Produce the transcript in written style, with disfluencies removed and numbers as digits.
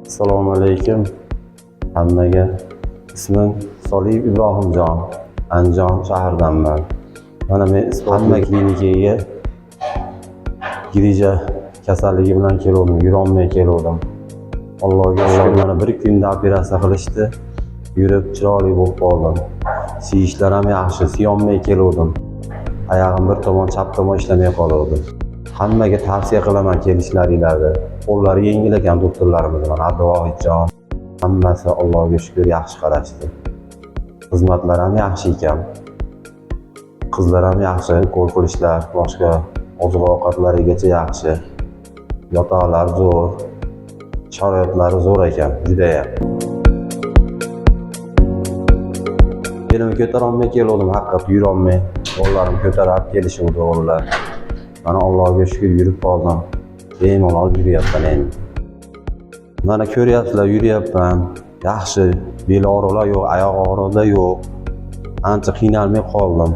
Assalomu alaykum hammaga. Ismim Soliyev Ibrohimjon. Andijon shahridanman. Mana men hamma klinikaga grija kasalligi bilan keldim, yurolmay keldim. Allohga shukr, mana bir kunda operatsiya qilishdi. Yurib chiroyli bo'lib qoldim. Siyishlar ham yaxshi, siyolmay keldim. Oyog'im bir tomon, chap tomon ishlamay qoldi. Hammaga tavsiya qilaman kelishlaringlarni. Qo'llari yengil ekan doktorlarimiz mana Abduvohidjon. Hammasi Allohga shukr yaxshi qarashdi. Xizmatlar ham yaxshi ekan. Qizlar ham yaxshi, qo'l qilishlar, boshqa oziq-ovqatlarigacha yaxshi. Yotoqlar zo'r. Sharoitlari zo'r ekan, juda ham. Belimni ko'tarolmay keldim, haqiqat yurolmay. Qo'llarim ko'tarib kelishuvdi o'g'illar. Mana Allohga shukr yurib qoldim. Bemalol yuryapman endi. Mana ko'ryapsizlar, yuryapman. Yaxshi, bel og'riqlar yo'q, oyoq og'riqlar yo'q. Ancha qiynalmay qoldim.